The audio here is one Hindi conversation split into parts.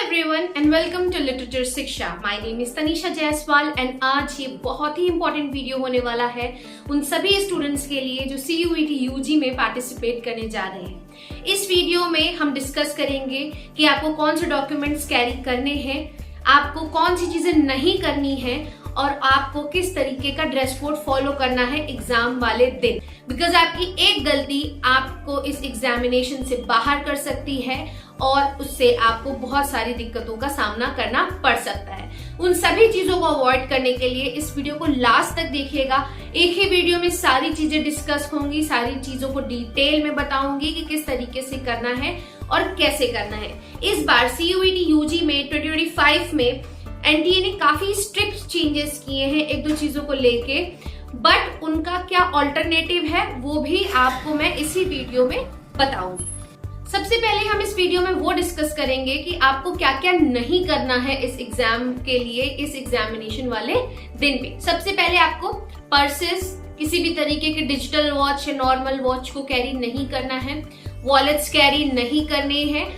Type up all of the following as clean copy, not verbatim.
everyone and welcome to Literature शिक्षा। My name is Tanisha Jaiswal and आज ये बहुत ही इंपॉर्टेंट वीडियो होने वाला है उन सभी स्टूडेंट्स के लिए जो CUET UG में पार्टिसिपेट करने जा रहे हैं। इस वीडियो में हम डिस्कस करेंगे कि आपको कौन से डॉक्यूमेंट्स कैरी करने हैं, आपको कौन सी चीजें नहीं करनी है और आपको किस तरीके का ड्रेस कोड फॉलो करना है एग्जाम वाले दिन। बिकॉज आपकी एक गलती आपको इस एग्जामिनेशन से बाहर कर सकती है और उससे आपको बहुत सारी दिक्कतों का सामना करना पड़ सकता है। उन सभी चीजों को अवॉइड करने के लिए इस वीडियो को लास्ट तक देखिएगा। एक ही वीडियो में सारी चीजें डिस्कस होंगी, सारी चीजों को डिटेल में बताऊंगी कि किस तरीके से करना है और कैसे करना है। इस बार CUET UG में 2025 में NTA ने काफी स्ट्रिक्ट चेंजेस किए हैं एक दो चीजों को लेके, बट उनका क्या ऑल्टरनेटिव है वो भी आपको मैं इसी वीडियो में बताऊंगी। सबसे पहले हम इस वीडियो में वो डिस्कस करेंगे कि आपको क्या क्या नहीं करना है इस एग्जाम के लिए, इस एग्जामिनेशन वाले दिन पे। सबसे पहले आपको पर्सेस, किसी भी तरीके के डिजिटल वॉच या नॉर्मल वॉच को कैरी नहीं करना है, वॉलेट्स कैरी नहीं करने हैं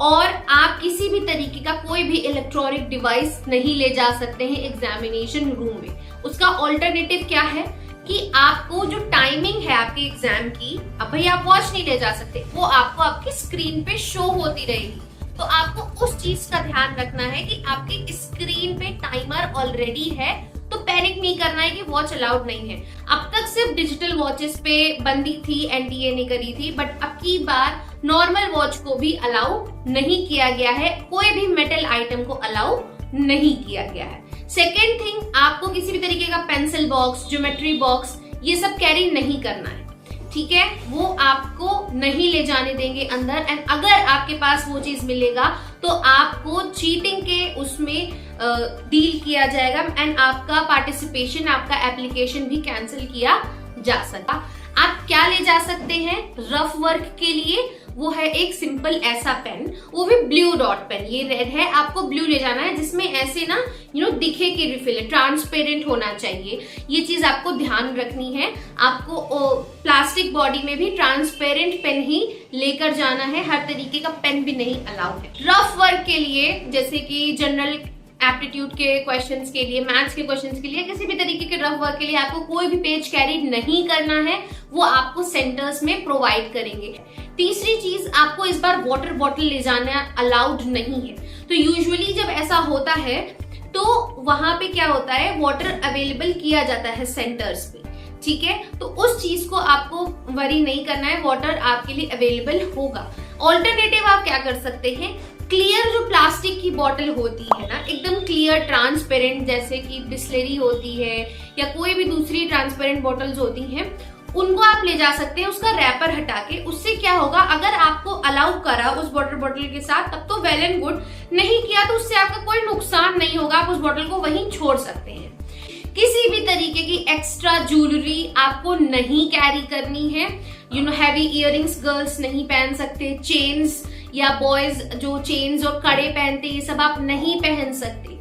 और आप किसी भी तरीके का कोई भी इलेक्ट्रॉनिक डिवाइस नहीं ले जा सकते हैं एग्जामिनेशन रूम में। उसका ऑल्टरनेटिव क्या है कि आपको जो टाइमिंग है आपके एग्जाम की, अब भाई आप वॉच नहीं ले जा सकते, वो आपको आपकी स्क्रीन पे शो होती रहेगी। तो आपको उस चीज का ध्यान रखना है कि आपके स्क्रीन पे टाइमर ऑलरेडी है, तो पैनिक नहीं करना है कि वॉच अलाउड नहीं है। अब तक सिर्फ डिजिटल वॉचेस पे बंदी थी, NTA ने करी थी, बट अब की बार नॉर्मल वॉच को भी अलाउ नहीं किया गया है, कोई भी मेटल आइटम को अलाउ नहीं किया गया है। सेकेंड थिंग, आपको किसी भी तरीके का पेंसिल बॉक्स, ज्योमेट्री बॉक्स, ये सब कैरी नहीं करना है, ठीक है, वो आपको नहीं ले जाने देंगे अंदर। एंड अगर आपके पास वो चीज मिलेगा तो आपको चीटिंग के उसमें डील किया जाएगा एंड आपका पार्टिसिपेशन, आपका एप्लीकेशन भी कैंसिल किया जा सकता। आप क्या ले जा सकते हैं रफ वर्क के लिए, वो है एक सिंपल ऐसा पेन, वो भी ब्लू डॉट पेन, ये रेड है, आपको ब्लू ले जाना है जिसमें ऐसे ना दिखे कि रिफिल है, ट्रांसपेरेंट होना चाहिए, ये चीज आपको ध्यान रखनी है। आपको प्लास्टिक बॉडी में भी ट्रांसपेरेंट पेन ही लेकर जाना है, हर तरीके का पेन भी नहीं अलाउड है। रफ वर्क के लिए जैसे कि जनरल एप्टीट्यूड के क्वेश्चंस के लिए, मैथ्स के क्वेश्चंस के लिए, किसी भी तरीके के रफ वर्क के लिए आपको कोई भी पेज कैरी नहीं करना है, वो आपको सेंटर्स में प्रोवाइड करेंगे। तीसरी चीज, आपको इस बार वाटर बॉटल ले जाना अलाउड नहीं है। तो यूजुअली जब ऐसा होता है तो वहां पे क्या होता है, वाटर अवेलेबल किया जाता है सेंटर्स पे, ठीक है, तो उस चीज को आपको वरी नहीं करना है, वाटर आपके लिए अवेलेबल होगा। ऑल्टरनेटिव आप क्या कर सकते हैं, क्लियर जो प्लास्टिक की बोतल होती है ना, एकदम क्लियर ट्रांसपेरेंट, जैसे कि बिस्लेरी होती है या कोई भी दूसरी ट्रांसपेरेंट बोतल्स होती हैं, उनको आप ले जा सकते हैं उसका रैपर हटा के। उससे क्या होगा, अगर आपको अलाउ करा उस वाटर बॉटल के साथ तब तो वेल एंड गुड, नहीं किया तो उससे आपका कोई नुकसान नहीं होगा, आप उस बॉटल को वहीं छोड़ सकते हैं। किसी भी तरीके की एक्स्ट्रा ज्वेलरी आपको नहीं कैरी करनी है, हैवी इयररिंग्स गर्ल्स नहीं पहन सकते, चेन्स या बॉयज जो चेन्स और कड़े पहनते ये सब आप नहीं पहन सकते।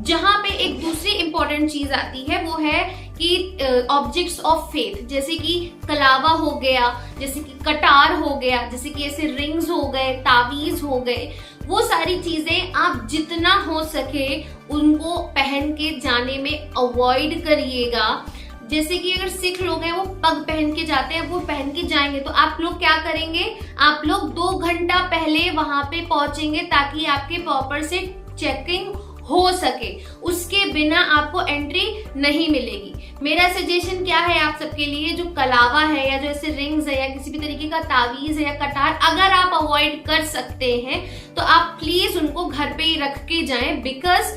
जहां पे एक दूसरी इंपॉर्टेंट चीज आती है वो है कि ऑब्जेक्ट्स ऑफ फेथ, जैसे कि कलावा हो गया, जैसे कि कटार हो गया, जैसे कि ऐसे रिंग्स हो गए, तावीज हो गए, वो सारी चीजें आप जितना हो सके उनको पहन के जाने में अवॉइड करिएगा। जैसे कि अगर सिख लोग हैं वो पग पहन के जाते हैं, वो पहन के जाएंगे, तो आप लोग क्या करेंगे, आप लोग 2 घंटा पहले वहां पे पहुंचेंगे ताकि आपके प्रॉपर से चेकिंग हो सके, उसके बिना आपको एंट्री नहीं मिलेगी। मेरा सजेशन क्या है आप सबके लिए, जो कलावा है या जो ऐसे रिंग्स है या किसी भी तरीके का तावीज है या कटार, अगर आप अवॉइड कर सकते हैं तो आप प्लीज उनको घर पे ही रख के जाएं। बिकॉज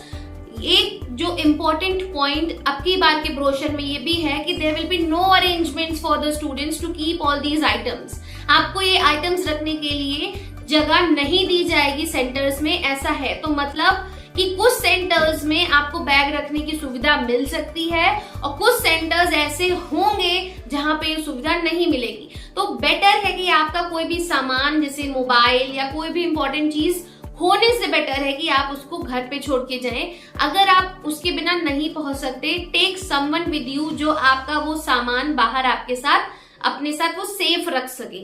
एक जो इम्पोर्टेंट पॉइंट अब की बार के ब्रोशर में ये भी है कि there will be no arrangements for the students to keep all these items. आपको ये आइटम्स रखने के लिए जगह नहीं दी जाएगी सेंटर्स में, ऐसा है। तो मतलब कि कुछ सेंटर्स में आपको बैग रखने की सुविधा मिल सकती है और कुछ सेंटर्स ऐसे होंगे जहां पे ये सुविधा नहीं मिलेगी। तो बेटर है कि आपका कोई भी सामान जैसे मोबाइल या कोई भी इंपॉर्टेंट चीज होने से बेटर है कि आप उसको घर पे छोड़ के जाएं। अगर आप उसके बिना नहीं पहुंच सकते, टेक समवन विद यू जो आपका वो सामान बाहर आपके साथ अपने साथ वो सेफ रख सके।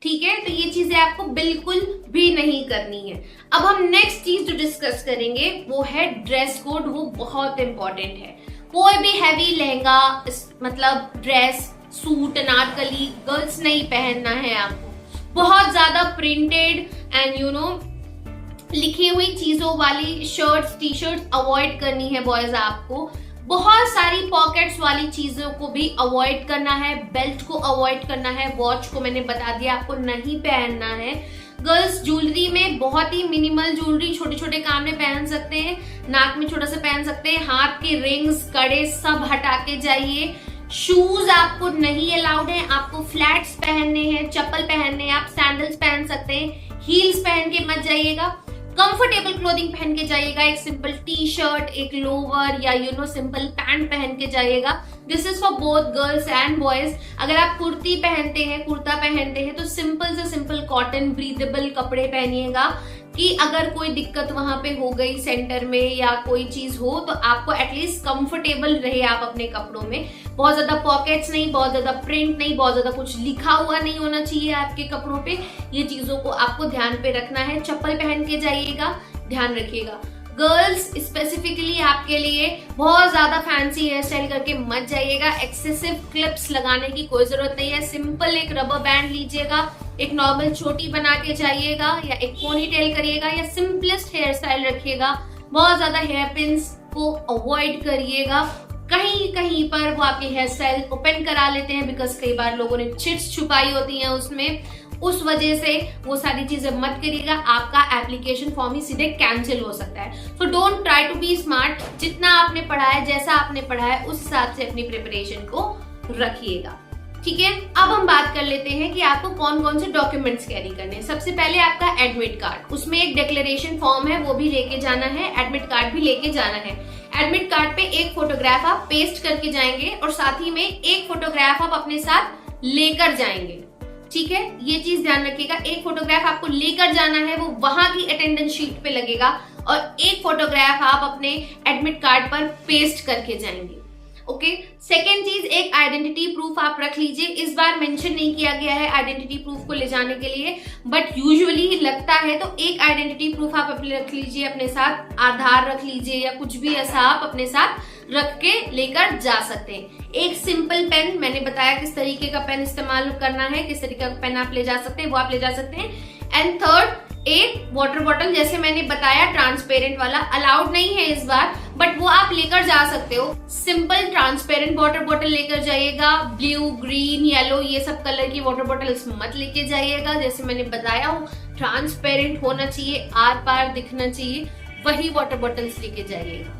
ठीक है, तो ये चीजें आपको बिल्कुल भी नहीं करनी है। अब हम नेक्स्ट चीज जो डिस्कस करेंगे वो है ड्रेस कोड। वो बहुत इंपॉर्टेंट है। कोई भी हैवी लहंगा मतलब ड्रेस, सूट, अनारकली गर्ल्स नहीं पहनना है आपको। बहुत ज्यादा प्रिंटेड एंड लिखी हुई चीजों वाली शर्ट्स, टी शर्ट्स अवॉइड करनी है बॉयज आपको। बहुत सारी पॉकेट्स वाली चीजों को भी अवॉइड करना है। बेल्ट को अवॉइड करना है। वॉच को मैंने बता दिया आपको नहीं पहनना है। गर्ल्स ज्वेलरी में बहुत ही मिनिमल ज्वेलरी, छोटे छोटे काम में पहन सकते हैं, नाक में छोटा सा पहन सकते हैं। हाथ के रिंग्स, कड़े सब हटा के जाइए। शूज आपको नहीं अलाउड है, आपको फ्लैट्स पहनने हैं, चप्पल पहनने हैं, आप सैंडल्स पहन सकते हैं, हील्स पहन के मत जाइएगा। कंफर्टेबल क्लोथिंग पहन के जाइएगा। एक सिंपल टी शर्ट, एक लोवर या सिंपल पैंट पहन के जाइएगा। This is for both girls and boys. अगर आप कुर्ती पहनते हैं, कुर्ता पहनते हैं तो सिंपल से सिंपल कॉटन ब्रीदेबल कपड़े पहनिएगा कि अगर कोई दिक्कत वहां पे हो गई सेंटर में या कोई चीज हो तो आपको एटलीस्ट कंफर्टेबल रहे आप अपने कपड़ों में। बहुत ज्यादा पॉकेट्स नहीं, बहुत ज्यादा प्रिंट नहीं, बहुत ज्यादा कुछ लिखा हुआ नहीं होना चाहिए आपके कपड़ों पे। ये चीजों को आपको ध्यान पे रखना है। चप्पल पहन के जाइएगा, ध्यान रखिएगा। गर्ल्स स्पेसिफिकली आपके लिए बहुत ज्यादा फैंसी हेयर स्टाइल करके मत जाइएगा। एक्सेसिव क्लिप्स लगाने की कोई जरूरत नहीं है। सिंपल एक रबर बैंड लीजिएगा, एक नॉर्मल चोटी बना के जाइएगा या एक पोनी टेल करिएगा या सिंपलेस्ट हेयर स्टाइल रखिएगा। बहुत ज्यादा हेयर पिन्स को अवॉइड करिएगा। कहीं कहीं पर वो आपकी हेयर स्टाइल ओपन करा लेते हैं बिकॉज कई बार लोगों ने चिट्स छुपाई होती हैं उसमें, उस वजह से वो सारी चीजें मत करिएगा। आपका एप्लीकेशन फॉर्म ही सीधे कैंसिल हो सकता है। So don't try to be smart. जितना आपने पढ़ा है, जैसा आपने पढ़ा है, उस हिसाब से अपनी प्रिपरेशन को रखिएगा। ठीक है, अब हम बात कर लेते हैं कि आपको कौन कौन से डॉक्यूमेंट्स कैरी करने हैं। सबसे पहले आपका एडमिट कार्ड, उसमें एक डिक्लेरेशन फॉर्म है, वो भी लेके जाना है। एडमिट कार्ड भी लेके जाना है। एडमिट कार्ड पे एक फोटोग्राफ आप पेस्ट करके जाएंगे और साथ ही में एक फोटोग्राफ आप अपने साथ लेकर जाएंगे। ठीक है, ये चीज ध्यान रखिएगा। एक फोटोग्राफ आपको लेकर जाना है, वो वहां की अटेंडेंस शीट पे लगेगा और एक फोटोग्राफ आप अपने एडमिट कार्ड पर पेस्ट करके जाएंगे। ओके, सेकेंड चीज, एक आइडेंटिटी प्रूफ आप रख लीजिए। इस बार मेंशन नहीं किया गया है आइडेंटिटी प्रूफ को ले जाने के लिए, बट यूजुअली लगता है तो एक आइडेंटिटी प्रूफ आप अपने रख लीजिए अपने साथ। आधार रख लीजिए या कुछ भी ऐसा आप अपने साथ रख के लेकर जा सकते हैं। एक सिंपल पेन, मैंने बताया किस तरीके का पेन इस्तेमाल करना है, किस तरीके का पेन आप ले जा सकते हैं, वो आप ले जा सकते हैं। एंड थर्ड, एक वाटर बॉटल, जैसे मैंने बताया ट्रांसपेरेंट वाला अलाउड नहीं है इस बार, बट वो आप लेकर जा सकते हो। सिंपल ट्रांसपेरेंट वाटर बॉटल लेकर जाइएगा। ब्लू, ग्रीन, येलो ये सब कलर की वाटर बॉटल्स मत लेके जाइएगा। जैसे मैंने बताया ट्रांसपेरेंट होना चाहिए, आर पार दिखना चाहिए, वही वाटर बॉटल्स लेके जाइएगा।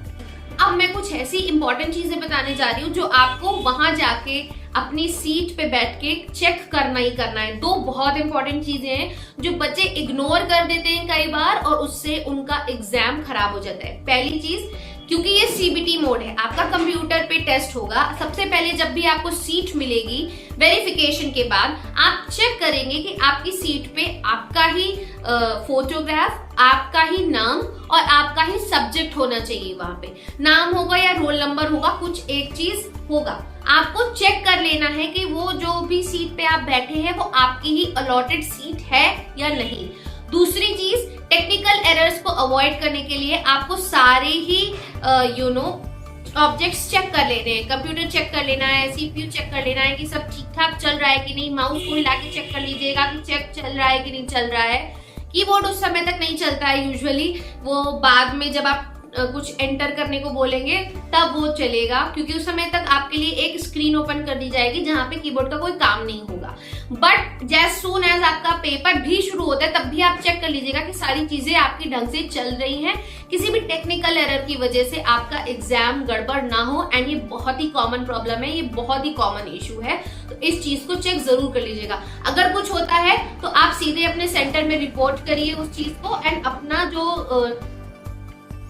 अब मैं कुछ ऐसी इंपॉर्टेंट चीजें बताने जा रही हूँ जो आपको वहां जाके अपनी सीट पे बैठ के चेक करना ही करना है। दो बहुत इंपॉर्टेंट चीजें हैं जो बच्चे इग्नोर कर देते हैं कई बार और उससे उनका एग्जाम खराब हो जाता है। पहली चीज, क्योंकि ये सीबीटी मोड है, आपका कंप्यूटर पे टेस्ट होगा। सबसे पहले जब भी आपको सीट मिलेगी वेरिफिकेशन के बाद आप चेक करेंगे कि आपकी सीट पे आपका ही फोटोग्राफ, आपका ही नाम और आपका ही सब्जेक्ट होना चाहिए। वहां पे नाम होगा या रोल नंबर होगा, कुछ एक चीज होगा। आपको चेक कर लेना है कि वो जो भी सीट पे आप बैठे हैं वो आपकी ही अलॉटेड सीट है या नहीं। दूसरी चीज, टेक्निकल एरर्स को अवॉइड करने के लिए आपको सारे ही ऑब्जेक्ट्स चेक कर लेने हैं। कंप्यूटर चेक कर लेना है, सीपीयू चेक कर लेना है कि सब ठीक ठाक चल रहा है कि नहीं। माउस को हिला के चेक कर लीजिएगा कि चेक चल रहा है कि नहीं चल रहा है। कीबोर्ड उस समय तक नहीं चलता है यूजुअली, वो बाद में जब आप कुछ एंटर करने को बोलेंगे तब वो चलेगा, क्योंकि उस समय तक आपके लिए एक स्क्रीन ओपन कर दी जाएगी जहां पे कीबोर्ड का कोई काम नहीं होगा। बट जैज सून एज आपका पेपर भी शुरू होता है तब भी आप चेक कर लीजिएगा कि सारी चीजें आपकी ढंग से चल रही हैं, किसी भी टेक्निकल एरर की वजह से आपका एग्जाम गड़बड़ ना हो। एंड ये बहुत ही कॉमन प्रॉब्लम है, ये बहुत ही कॉमन इशू है, तो इस चीज को चेक जरूर कर लीजिएगा। अगर कुछ होता है तो आप सीधे अपने सेंटर में रिपोर्ट करिए उस चीज को एंड अपना जो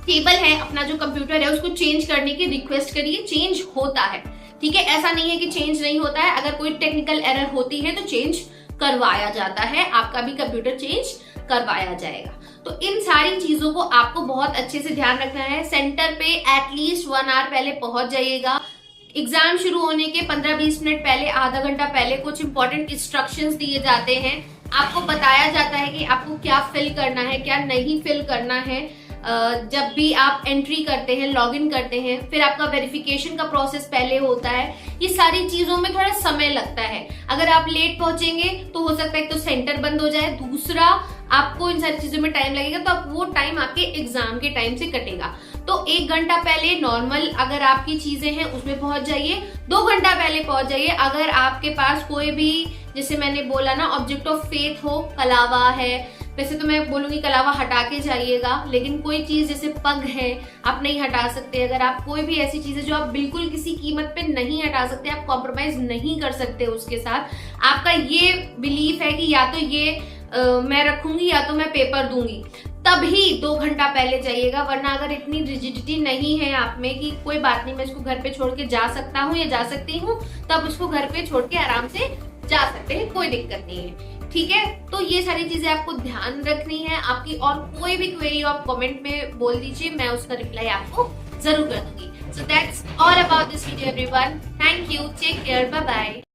टेबल है, अपना जो कंप्यूटर है, उसको चेंज करने की रिक्वेस्ट करिए। चेंज होता है, ठीक है, ऐसा नहीं है कि चेंज नहीं होता है। अगर कोई टेक्निकल एरर होती है तो चेंज करवाया जाता है, आपका भी कंप्यूटर चेंज करवाया जाएगा। तो इन सारी चीजों को आपको बहुत अच्छे से ध्यान रखना है। सेंटर पे एटलीस्ट 1 आवर पहले पहुंच जाइएगा। एग्जाम शुरू होने के 15-20 मिनट पहले, आधा घंटा पहले कुछ इंपॉर्टेंट इंस्ट्रक्शंस दिए जाते हैं आपको बताया जाता है कि आपको क्या फिल करना है, क्या नहीं फिल करना है जब भी आप एंट्री करते हैं, लॉगिन करते हैं। फिर आपका वेरिफिकेशन का प्रोसेस पहले होता है। ये सारी चीजों में थोड़ा समय लगता है। अगर आप लेट पहुंचेंगे तो हो सकता है एक तो सेंटर बंद हो जाए, दूसरा आपको इन सारी चीजों में टाइम लगेगा, तो आप वो टाइम आपके एग्जाम के टाइम से कटेगा। तो 1 घंटा पहले नॉर्मल अगर आपकी चीजें हैं उसमें पहुंच जाइए, 2 घंटा पहले पहुंच जाइए। अगर आपके पास कोई भी, जैसे मैंने बोला ना, ऑब्जेक्ट ऑफ फेथ हो, कलावा है, वैसे तो मैं बोलूंगी कलावा हटा के जाइएगा, लेकिन कोई चीज जैसे पग है आप नहीं हटा सकते। अगर आप कोई भी ऐसी चीज है जो आप बिल्कुल किसी कीमत पे नहीं हटा सकते, आप कॉम्प्रोमाइज नहीं कर सकते उसके साथ, आपका ये बिलीफ है कि या तो ये मैं रखूंगी या तो मैं पेपर दूंगी, तभी 2 घंटा पहले जाइएगा। वरना अगर इतनी रिजिडिटी नहीं है आप में कि कोई बात नहीं मैं इसको घर पे छोड़ के जा सकता हूँ या जा सकती हूँ, तब उसको घर पे छोड़ के आराम से जा सकते हैं, कोई दिक्कत नहीं है। ठीक है, तो ये सारी चीजें आपको ध्यान रखनी है। आपकी और कोई भी क्वेरी आप कमेंट में बोल दीजिए, मैं उसका रिप्लाई आपको जरूर कर दूंगी। So that's all about this video everyone. Thank you. Take care. Bye bye.